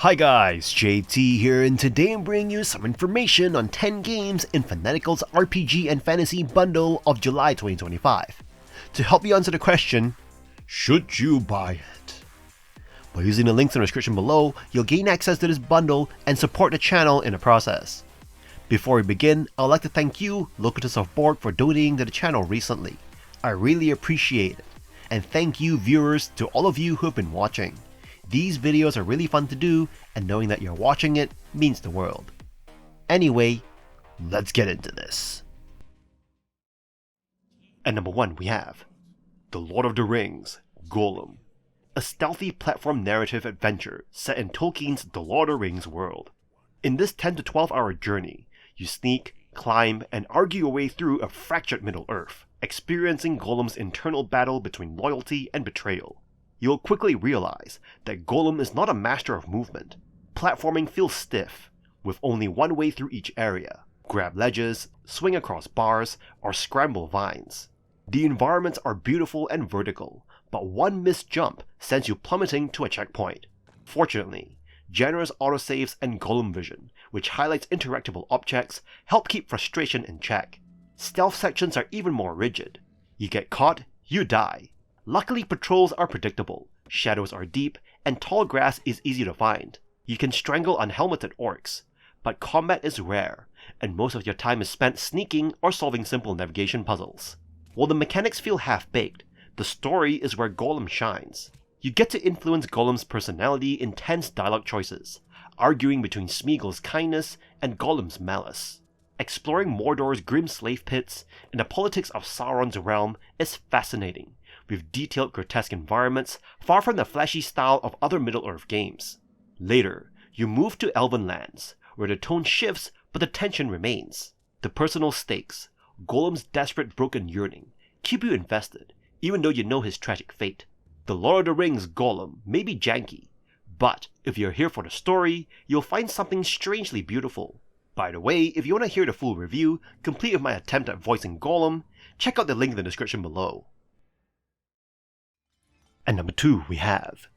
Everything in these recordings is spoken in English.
Hi guys, JT here, and today I'm bringing you some information on 10 games in Fanatical's RPG and Fantasy Bundle of July 2025. To help you answer the question, should you buy it? By using the links in the description below, you'll gain access to this bundle and support the channel in the process. Before we begin, I'd like to thank you, Locatus of Borg, for donating to the channel recently. I really appreciate it. And thank you viewers to all of you who have been watching. These videos are really fun to do, and knowing that you're watching it means the world. Anyway, let's get into this. At number 1 we have The Lord of the Rings, Gollum, a stealthy platform narrative adventure set in Tolkien's The Lord of the Rings world. In this 10 to 12 hour journey, you sneak, climb, and argue your way through a fractured Middle-earth, experiencing Gollum's internal battle between loyalty and betrayal. You'll quickly realize that Gollum is not a master of movement. Platforming feels stiff, with only one way through each area: grab ledges, swing across bars, or scramble vines. The environments are beautiful and vertical, but one missed jump sends you plummeting to a checkpoint. Fortunately, generous autosaves and Gollum vision, which highlights interactable objects, help keep frustration in check. Stealth sections are even more rigid. You get caught, you die. Luckily, patrols are predictable, shadows are deep, and tall grass is easy to find. You can strangle unhelmeted orcs, but combat is rare, and most of your time is spent sneaking or solving simple navigation puzzles. While the mechanics feel half-baked, the story is where Gollum shines. You get to influence Gollum's personality in tense dialogue choices, arguing between Smeagol's kindness and Gollum's malice. Exploring Mordor's grim slave pits and the politics of Sauron's realm is fascinating, with detailed grotesque environments far from the flashy style of other Middle-earth games. Later, you move to Elven lands, where the tone shifts but the tension remains. The personal stakes, Gollum's desperate broken yearning, keep you invested, even though you know his tragic fate. The Lord of the Rings Gollum may be janky, but if you're here for the story, you'll find something strangely beautiful. By the way, if you want to hear the full review, complete with my attempt at voicing Gollum, check out the link in the description below. At number 2 we have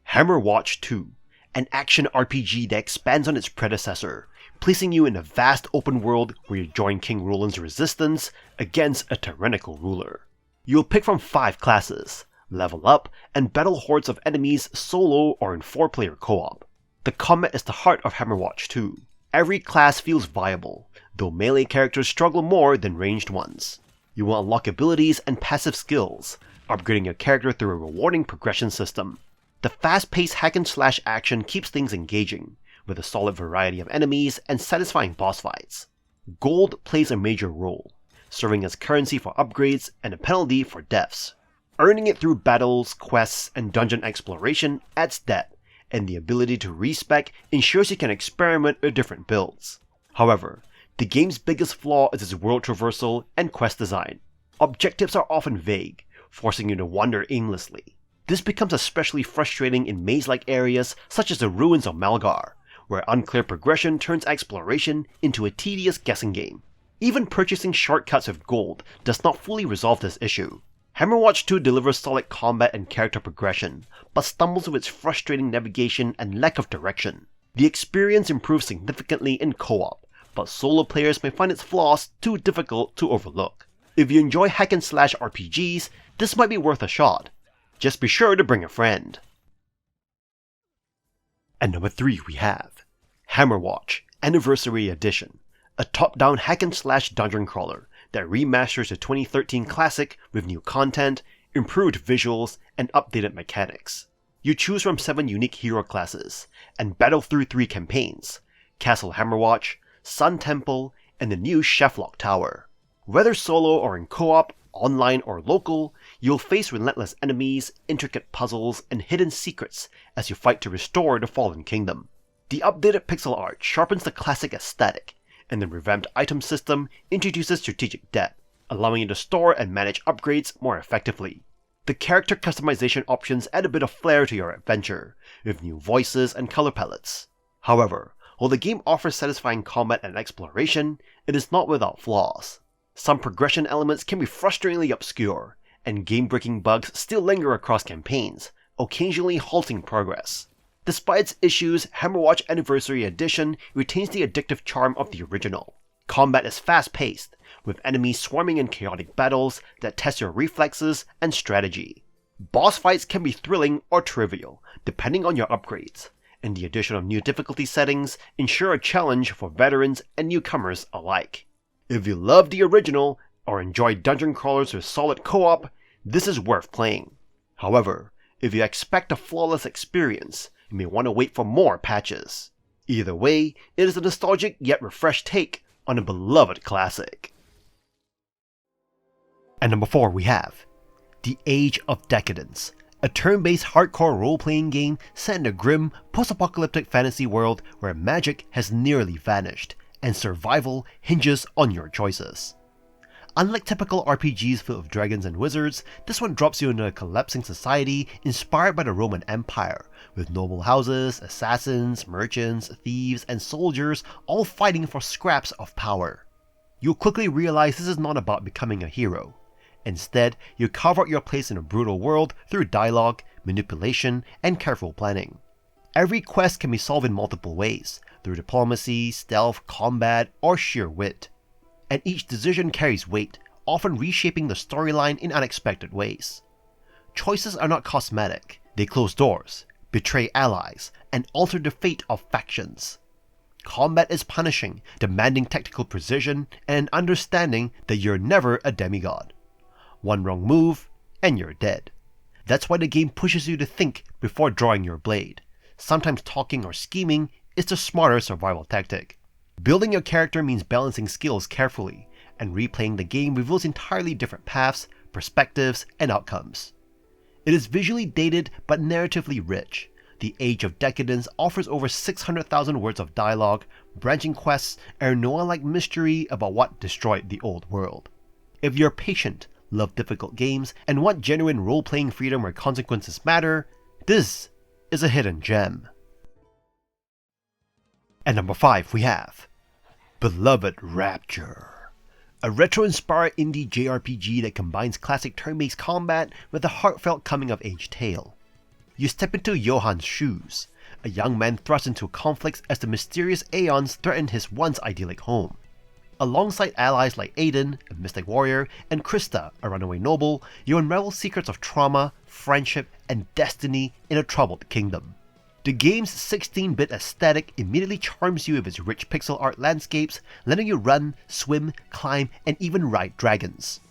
Hammerwatch II, an action RPG that expands on its predecessor, placing you in a vast open world where you join King Roland's resistance against a tyrannical ruler. You'll pick from 5 classes, level up, and battle hordes of enemies solo or in 4-player co-op. The combat is the heart of Hammerwatch II. Every class feels viable, though melee characters struggle more than ranged ones. You will unlock abilities and passive skills, upgrading your character through a rewarding progression system. The fast-paced hack-and-slash action keeps things engaging, with a solid variety of enemies and satisfying boss fights. Gold plays a major role, serving as currency for upgrades and a penalty for deaths. Earning it through battles, quests, and dungeon exploration adds depth, and the ability to respec ensures you can experiment with different builds. However, the game's biggest flaw is its world traversal and quest design. Objectives are often vague, forcing you to wander aimlessly. This becomes especially frustrating in maze-like areas such as the ruins of Malgar, where unclear progression turns exploration into a tedious guessing game. Even purchasing shortcuts with gold does not fully resolve this issue. Hammerwatch II delivers solid combat and character progression, but stumbles with its frustrating navigation and lack of direction. The experience improves significantly in co-op, but solo players may find its flaws too difficult to overlook. If you enjoy hack-and-slash RPGs, this might be worth a shot. Just be sure to bring a friend. At number 3 we have Hammerwatch Anniversary Edition, a top-down hack-and-slash dungeon crawler that remasters the 2013 classic with new content, improved visuals, and updated mechanics. You choose from 7 unique hero classes, and battle through 3 campaigns: Castle Hammerwatch, Sun Temple, and the new Cheflock Tower. Whether solo or in co-op, online or local, you'll face relentless enemies, intricate puzzles, and hidden secrets as you fight to restore the fallen kingdom. The updated pixel art sharpens the classic aesthetic, and the revamped item system introduces strategic depth, allowing you to store and manage upgrades more effectively. The character customization options add a bit of flair to your adventure, with new voices and color palettes. However, while the game offers satisfying combat and exploration, it is not without flaws. Some progression elements can be frustratingly obscure, and game-breaking bugs still linger across campaigns, occasionally halting progress. Despite its issues, Hammerwatch Anniversary Edition retains the addictive charm of the original. Combat is fast-paced, with enemies swarming in chaotic battles that test your reflexes and strategy. Boss fights can be thrilling or trivial, depending on your upgrades, and the addition of new difficulty settings ensure a challenge for veterans and newcomers alike. If you love the original, or enjoy dungeon crawlers with solid co-op, this is worth playing. However, if you expect a flawless experience, you may want to wait for more patches. Either way, it is a nostalgic yet refreshed take on a beloved classic. And number 4 we have The Age of Decadence, a turn-based hardcore role-playing game set in a grim, post-apocalyptic fantasy world where magic has nearly vanished, and survival hinges on your choices. Unlike typical RPGs filled with dragons and wizards, this one drops you into a collapsing society inspired by the Roman Empire, with noble houses, assassins, merchants, thieves, and soldiers all fighting for scraps of power. You'll quickly realize this is not about becoming a hero. Instead, you carve out your place in a brutal world through dialogue, manipulation, and careful planning. Every quest can be solved in multiple ways, through diplomacy, stealth, combat, or sheer wit. And each decision carries weight, often reshaping the storyline in unexpected ways. Choices are not cosmetic, they close doors, betray allies, and alter the fate of factions. Combat is punishing, demanding tactical precision and an understanding that you're never a demigod. One wrong move, and you're dead. That's why the game pushes you to think before drawing your blade. Sometimes talking or scheming is the smarter survival tactic. Building your character means balancing skills carefully, and replaying the game reveals entirely different paths, perspectives, and outcomes. It is visually dated but narratively rich. The Age of Decadence offers over 600,000 words of dialogue, branching quests, and a noir-like mystery about what destroyed the old world. If you're patient, love difficult games, and want genuine role-playing freedom where consequences matter, this is a hidden gem. At number 5 we have Beloved Rapture, a retro-inspired indie JRPG that combines classic turn-based combat with a heartfelt coming-of-age tale. You step into Johann's shoes, a young man thrust into conflicts as the mysterious Aeons threaten his once idyllic home. Alongside allies like Aiden, a mystic warrior, and Krista, a runaway noble, you unravel secrets of trauma, friendship, and destiny in a troubled kingdom. The game's 16-bit aesthetic immediately charms you with its rich pixel art landscapes, letting you run, swim, climb, and even ride dragons.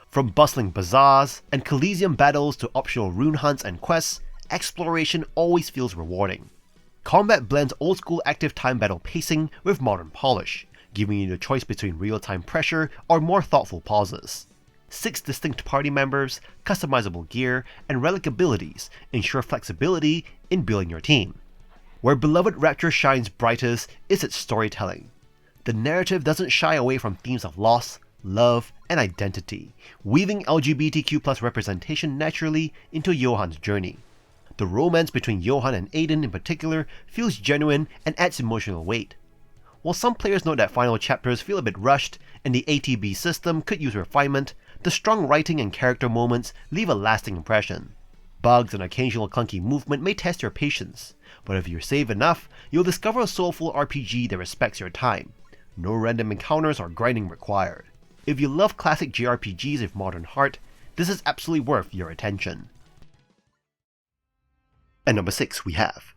From bustling bazaars and Coliseum battles to optional rune hunts and quests, exploration always feels rewarding. Combat blends old-school active time battle pacing with modern polish, giving you the choice between real-time pressure or more thoughtful pauses. 6 distinct party members, customizable gear, and relic abilities ensure flexibility in building your team. Where Beloved Rapture shines brightest is its storytelling. The narrative doesn't shy away from themes of loss, love, and identity, weaving LGBTQ+ representation naturally into Johann's journey. The romance between Johann and Aiden in particular feels genuine and adds emotional weight. While some players note that final chapters feel a bit rushed and the ATB system could use refinement, the strong writing and character moments leave a lasting impression. Bugs and occasional clunky movement may test your patience, but if you're saved enough, you'll discover a soulful RPG that respects your time. No random encounters or grinding required. If you love classic JRPGs with modern heart, this is absolutely worth your attention. At number 6 we have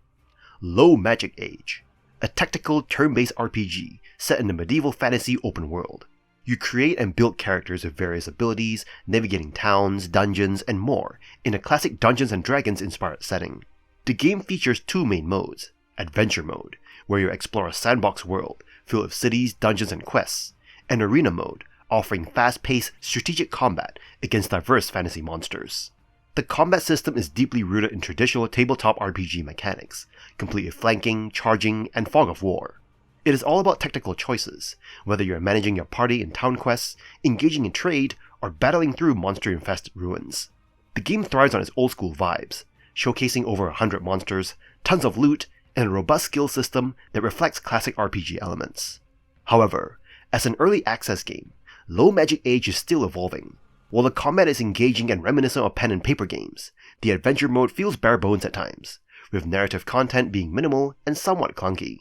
Low Magic Age, a tactical turn-based RPG set in the medieval fantasy open world. You create and build characters with various abilities, navigating towns, dungeons, and more in a classic Dungeons & Dragons inspired setting. The game features 2 main modes: Adventure Mode, where you explore a sandbox world filled with cities, dungeons, and quests, and Arena Mode, offering fast-paced strategic combat against diverse fantasy monsters. The combat system is deeply rooted in traditional tabletop RPG mechanics, complete with flanking, charging, and fog of war. It is all about tactical choices, whether you're managing your party in town quests, engaging in trade, or battling through monster-infested ruins. The game thrives on its old-school vibes, showcasing over 100 monsters, tons of loot, and a robust skill system that reflects classic RPG elements. However, as an early access game, Low Magic Age is still evolving. While the combat is engaging and reminiscent of pen and paper games, the adventure mode feels bare bones at times, with narrative content being minimal and somewhat clunky.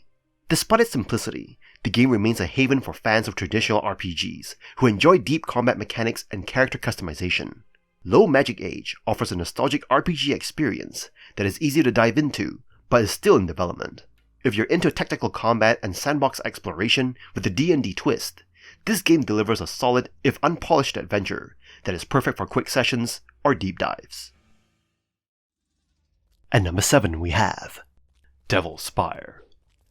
Despite its simplicity, the game remains a haven for fans of traditional RPGs who enjoy deep combat mechanics and character customization. Low Magic Age offers a nostalgic RPG experience that is easy to dive into, but is still in development. If you're into tactical combat and sandbox exploration with a D&D twist, this game delivers a solid, if unpolished adventure that is perfect for quick sessions or deep dives. At number 7 we have Devil Spire.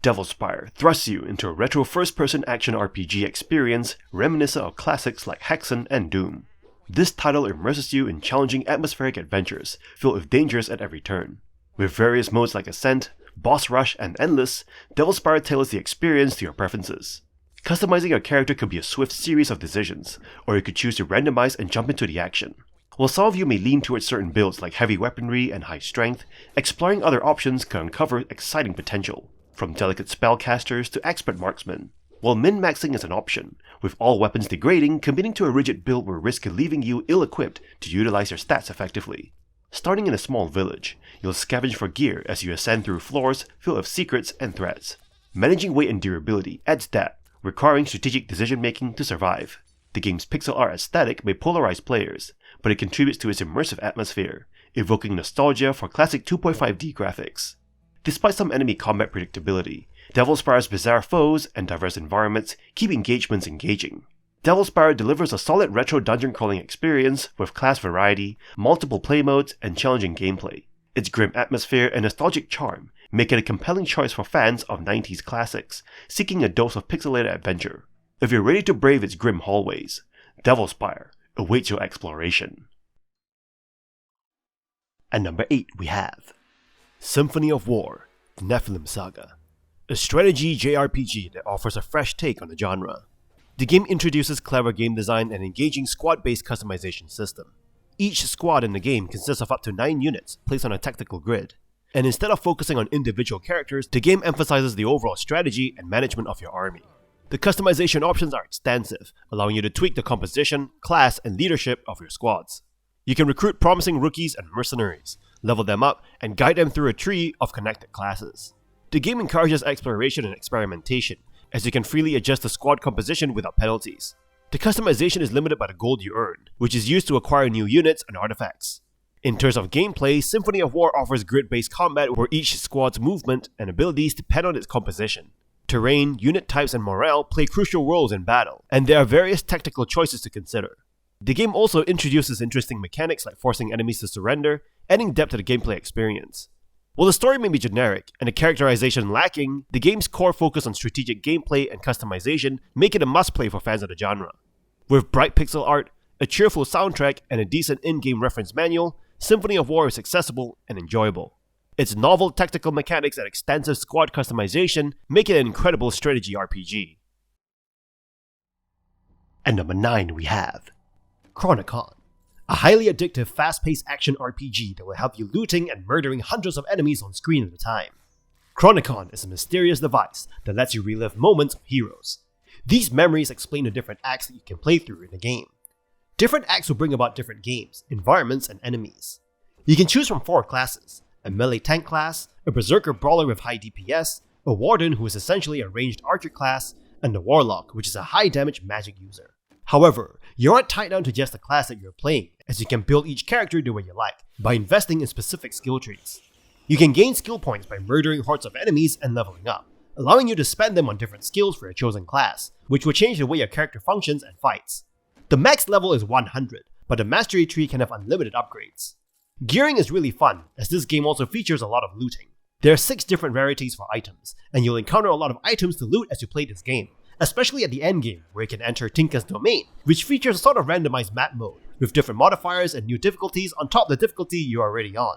Devil Spire thrusts you into a retro first-person action RPG experience reminiscent of classics like Hexen and Doom. This title immerses you in challenging atmospheric adventures filled with dangers at every turn. With various modes like Ascent, Boss Rush, and Endless, Devil Spire tailors the experience to your preferences. Customizing your character could be a swift series of decisions, or you could choose to randomize and jump into the action. While some of you may lean towards certain builds like heavy weaponry and high strength, exploring other options can uncover exciting potential, from delicate spellcasters to expert marksmen. While min-maxing is an option, with all weapons degrading, committing to a rigid build will risk leaving you ill-equipped to utilize your stats effectively. Starting in a small village, you'll scavenge for gear as you ascend through floors filled with secrets and threats. Managing weight and durability adds depth, requiring strategic decision-making to survive. The game's pixel art aesthetic may polarize players, but it contributes to its immersive atmosphere, evoking nostalgia for classic 2.5D graphics. Despite some enemy combat predictability, Devil Spire's bizarre foes and diverse environments keep engagements engaging. Devil Spire delivers a solid retro dungeon crawling experience with class variety, multiple play modes, and challenging gameplay. Its grim atmosphere and nostalgic charm make it a compelling choice for fans of 90s classics seeking a dose of pixelated adventure. If you're ready to brave its grim hallways, Devil Spire awaits your exploration. At number 8 we have Symphony of War, the Nephilim Saga. A strategy JRPG that offers a fresh take on the genre. The game introduces clever game design and engaging squad-based customization system. Each squad in the game consists of up to 9 units placed on a tactical grid, and instead of focusing on individual characters, the game emphasizes the overall strategy and management of your army. The customization options are extensive, allowing you to tweak the composition, class, and leadership of your squads. You can recruit promising rookies and mercenaries, level them up, and guide them through a tree of connected classes. The game encourages exploration and experimentation, as you can freely adjust the squad composition without penalties. The customization is limited by the gold you earn, which is used to acquire new units and artifacts. In terms of gameplay, Symphony of War offers grid-based combat where each squad's movement and abilities depend on its composition. Terrain, unit types, and morale play crucial roles in battle, and there are various tactical choices to consider. The game also introduces interesting mechanics like forcing enemies to surrender, adding depth to the gameplay experience. While the story may be generic and the characterization lacking, the game's core focus on strategic gameplay and customization make it a must-play for fans of the genre. With bright pixel art, a cheerful soundtrack, and a decent in-game reference manual, Symphony of War is accessible and enjoyable. Its novel tactical mechanics and extensive squad customization make it an incredible strategy RPG. At number 9 we have Chronicon, a highly addictive, fast-paced action RPG that will have you looting and murdering hundreds of enemies on screen at a time. Chronicon is a mysterious device that lets you relive moments of heroes. These memories explain the different acts that you can play through in the game. Different acts will bring about different games, environments, and enemies. You can choose from 4 classes: a melee tank class, a berserker brawler with high DPS, a warden who is essentially a ranged archer class, and a warlock, which is a high damage magic user. However, you aren't tied down to just the class that you're playing, as you can build each character the way you like, by investing in specific skill trees. You can gain skill points by murdering hordes of enemies and leveling up, allowing you to spend them on different skills for your chosen class, which will change the way your character functions and fights. The max level is 100, but the mastery tree can have unlimited upgrades. Gearing is really fun, as this game also features a lot of looting. There are 6 different rarities for items, and you'll encounter a lot of items to loot as you play this game, especially at the endgame, where you can enter Tinker's Domain, which features a sort of randomized map mode, with different modifiers and new difficulties on top of the difficulty you're already on.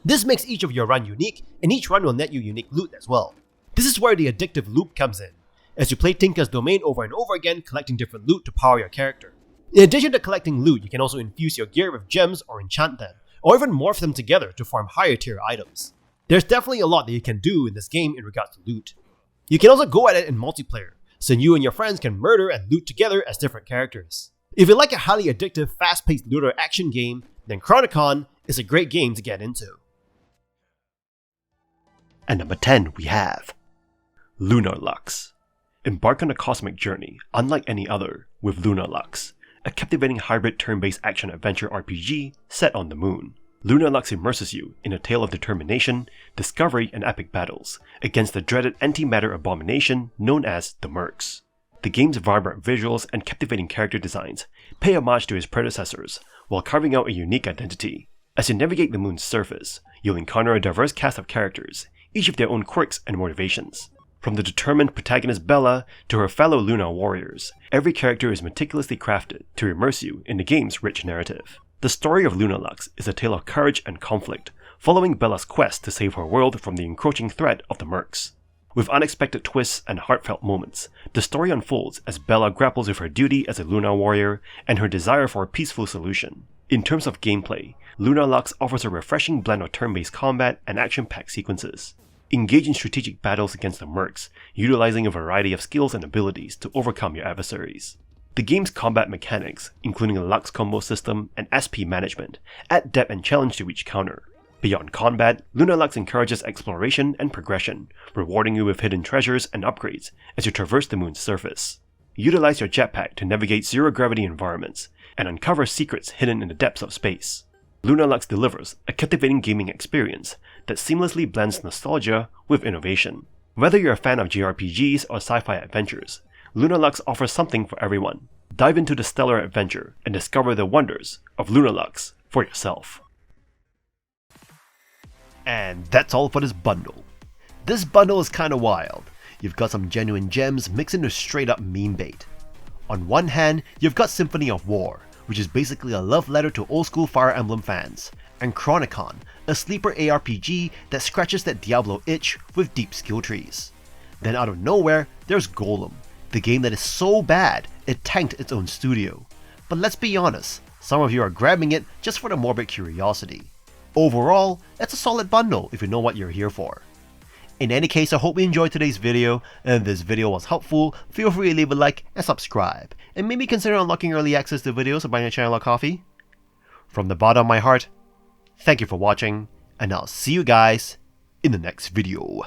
This makes each of your run unique, and each run will net you unique loot as well. This is where the addictive loop comes in, as you play Tinker's Domain over and over again, collecting different loot to power your character. In addition to collecting loot, you can also infuse your gear with gems or enchant them, or even morph them together to form higher tier items. There's definitely a lot that you can do in this game in regards to loot. You can also go at it in multiplayer, so you and your friends can murder and loot together as different characters. If you like a highly addictive, fast-paced looter action game, then Chronicon is a great game to get into. And number 10 we have LunarLux. Embark on a cosmic journey unlike any other with LunarLux, a captivating hybrid turn-based action-adventure RPG set on the moon. LunarLux immerses you in a tale of determination, discovery, and epic battles against the dreaded antimatter abomination known as the Mercs. The game's vibrant visuals and captivating character designs pay homage to his predecessors while carving out a unique identity. As you navigate the moon's surface, you'll encounter a diverse cast of characters, each with their own quirks and motivations. From the determined protagonist Bella to her fellow lunar warriors, every character is meticulously crafted to immerse you in the game's rich narrative. The story of LunarLux is a tale of courage and conflict, following Bella's quest to save her world from the encroaching threat of the Mercs. With unexpected twists and heartfelt moments, the story unfolds as Bella grapples with her duty as a lunar warrior and her desire for a peaceful solution. In terms of gameplay, LunarLux offers a refreshing blend of turn-based combat and action-packed sequences. Engage in strategic battles against the Mercs, utilizing a variety of skills and abilities to overcome your adversaries. The game's combat mechanics, including a Lux combo system and SP management, add depth and challenge to each counter. Beyond combat, LunarLux encourages exploration and progression, rewarding you with hidden treasures and upgrades as you traverse the moon's surface. Utilize your jetpack to navigate zero-gravity environments and uncover secrets hidden in the depths of space. LunarLux delivers a captivating gaming experience that seamlessly blends nostalgia with innovation. Whether you're a fan of JRPGs or sci-fi adventures, LunarLux offers something for everyone. Dive into the stellar adventure and discover the wonders of LunarLux for yourself. And that's all for this bundle. This bundle is kinda wild. You've got some genuine gems mixed into straight up meme bait. On one hand, you've got Symphony of War, which is basically a love letter to old school Fire Emblem fans, and Chronicon, a sleeper ARPG that scratches that Diablo itch with deep skill trees. Then out of nowhere, there's Gollum, the game that is so bad it tanked its own studio. But let's be honest, some of you are grabbing it just for the morbid curiosity. Overall, it's a solid bundle if you know what you're here for. In any case, I hope you enjoyed today's video, and if this video was helpful, feel free to leave a like and subscribe, and maybe consider unlocking early access to videos or buying a channel or coffee. From the bottom of my heart, thank you for watching, and I'll see you guys in the next video.